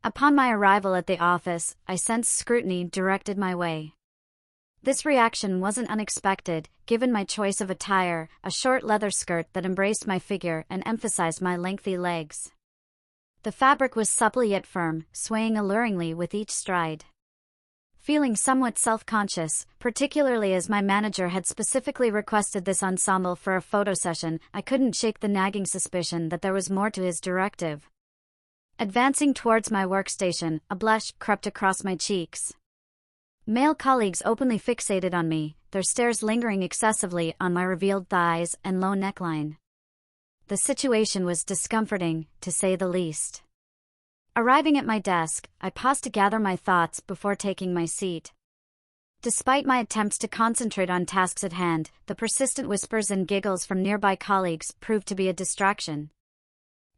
Upon my arrival at the office, I sensed scrutiny directed my way. This reaction wasn't unexpected, given my choice of attire, a short leather skirt that embraced my figure and emphasized my lengthy legs. The fabric was supple yet firm, swaying alluringly with each stride. Feeling somewhat self-conscious, particularly as my manager had specifically requested this ensemble for a photo session, I couldn't shake the nagging suspicion that there was more to his directive. Advancing towards my workstation, a blush crept across my cheeks. Male colleagues openly fixated on me, their stares lingering excessively on my revealed thighs and low neckline. The situation was discomforting, to say the least. Arriving at my desk, I paused to gather my thoughts before taking my seat. Despite my attempts to concentrate on tasks at hand, the persistent whispers and giggles from nearby colleagues proved to be a distraction.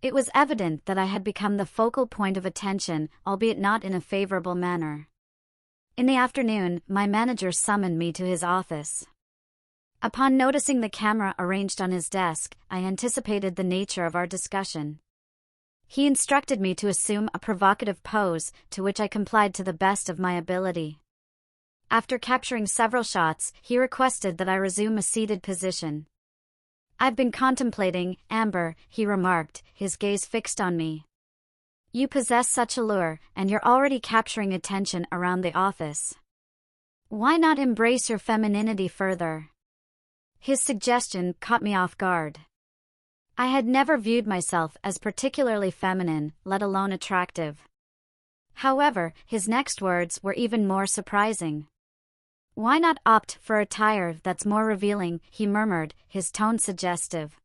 It was evident that I had become the focal point of attention, albeit not in a favorable manner. In the afternoon, my manager summoned me to his office. Upon noticing the camera arranged on his desk, I anticipated the nature of our discussion. He instructed me to assume a provocative pose, to which I complied to the best of my ability. After capturing several shots, he requested that I resume a seated position. "I've been contemplating, Amber," he remarked, his gaze fixed on me. "You possess such allure, and you're already capturing attention around the office. Why not embrace your femininity further?" His suggestion caught me off guard. I had never viewed myself as particularly feminine, let alone attractive. However, his next words were even more surprising. "Why not opt for attire that's more revealing?" he murmured, his tone suggestive.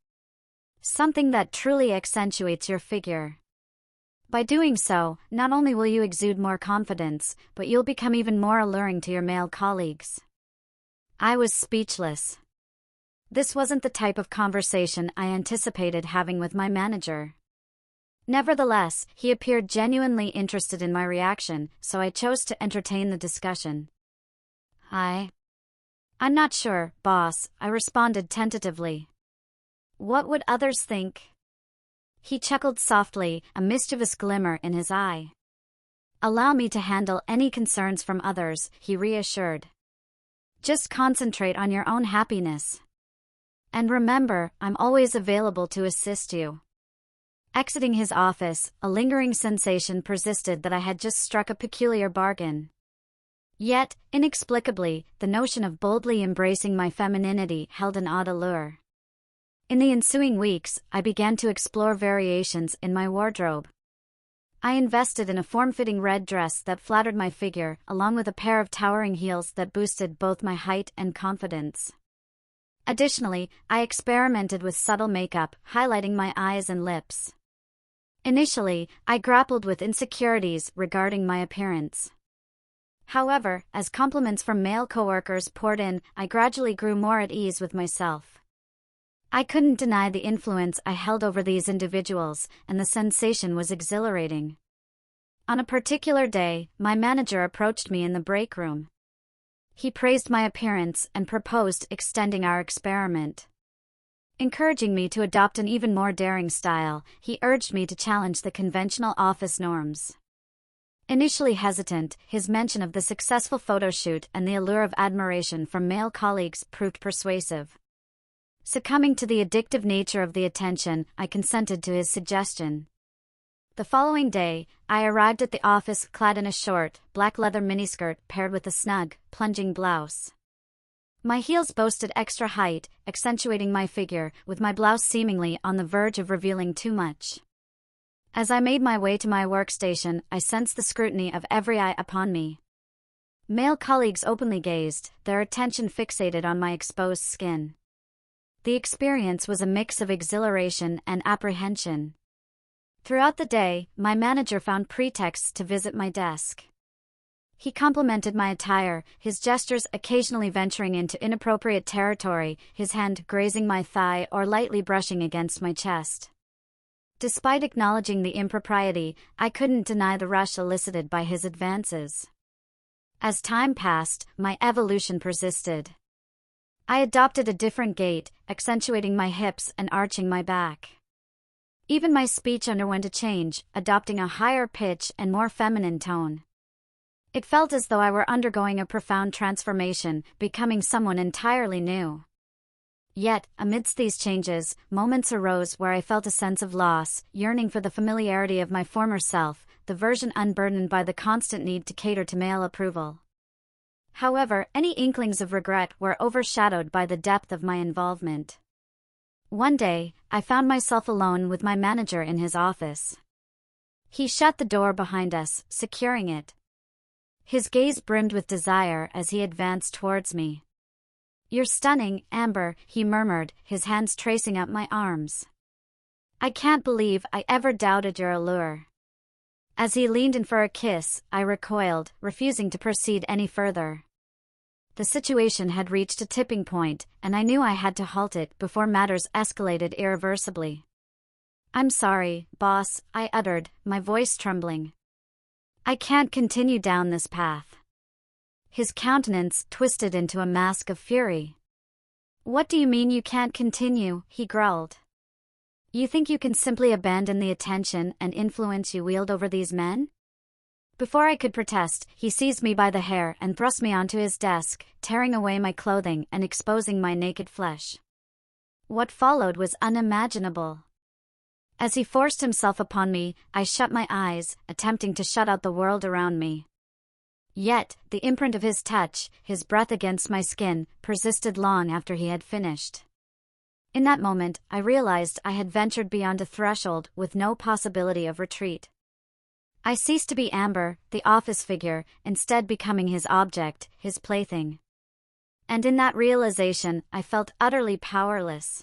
"Something that truly accentuates your figure. By doing so, not only will you exude more confidence, but you'll become even more alluring to your male colleagues." I was speechless. This wasn't the type of conversation I anticipated having with my manager. Nevertheless, he appeared genuinely interested in my reaction, so I chose to entertain the discussion. "I'm not sure, boss," I responded tentatively. "What would others think?" He chuckled softly, a mischievous glimmer in his eye. "Allow me to handle any concerns from others," he reassured. "Just concentrate on your own happiness. And remember, I'm always available to assist you." Exiting his office, a lingering sensation persisted that I had just struck a peculiar bargain. Yet, inexplicably, the notion of boldly embracing my femininity held an odd allure. In the ensuing weeks, I began to explore variations in my wardrobe. I invested in a form-fitting red dress that flattered my figure, along with a pair of towering heels that boosted both my height and confidence. Additionally, I experimented with subtle makeup, highlighting my eyes and lips. Initially, I grappled with insecurities regarding my appearance. However, as compliments from male coworkers poured in, I gradually grew more at ease with myself. I couldn't deny the influence I held over these individuals, and the sensation was exhilarating. On a particular day, my manager approached me in the break room. He praised my appearance and proposed extending our experiment. Encouraging me to adopt an even more daring style, he urged me to challenge the conventional office norms. Initially hesitant, his mention of the successful photo shoot and the allure of admiration from male colleagues proved persuasive. Succumbing to the addictive nature of the attention, I consented to his suggestion. The following day, I arrived at the office clad in a short, black leather miniskirt paired with a snug, plunging blouse. My heels boasted extra height, accentuating my figure, with my blouse seemingly on the verge of revealing too much. As I made my way to my workstation, I sensed the scrutiny of every eye upon me. Male colleagues openly gazed, their attention fixated on my exposed skin. The experience was a mix of exhilaration and apprehension. Throughout the day, my manager found pretexts to visit my desk. He complimented my attire, his gestures occasionally venturing into inappropriate territory, his hand grazing my thigh or lightly brushing against my chest. Despite acknowledging the impropriety, I couldn't deny the rush elicited by his advances. As time passed, my evolution persisted. I adopted a different gait, accentuating my hips and arching my back. Even my speech underwent a change, adopting a higher pitch and more feminine tone. It felt as though I were undergoing a profound transformation, becoming someone entirely new. Yet, amidst these changes, moments arose where I felt a sense of loss, yearning for the familiarity of my former self, the version unburdened by the constant need to cater to male approval. However, any inklings of regret were overshadowed by the depth of my involvement. One day, I found myself alone with my manager in his office. He shut the door behind us, securing it. His gaze brimmed with desire as he advanced towards me. "You're stunning, Amber," he murmured, his hands tracing up my arms. "I can't believe I ever doubted your allure." As he leaned in for a kiss, I recoiled, refusing to proceed any further. The situation had reached a tipping point, and I knew I had to halt it before matters escalated irreversibly. "I'm sorry, boss," I uttered, my voice trembling. "I can't continue down this path." His countenance twisted into a mask of fury. "What do you mean you can't continue?" he growled. "You think you can simply abandon the attention and influence you wield over these men?" Before I could protest, he seized me by the hair and thrust me onto his desk, tearing away my clothing and exposing my naked flesh. What followed was unimaginable. As he forced himself upon me, I shut my eyes, attempting to shut out the world around me. Yet, the imprint of his touch, his breath against my skin, persisted long after he had finished. In that moment, I realized I had ventured beyond a threshold with no possibility of retreat. I ceased to be Amber, the office figure, instead becoming his object, his plaything. And in that realization, I felt utterly powerless.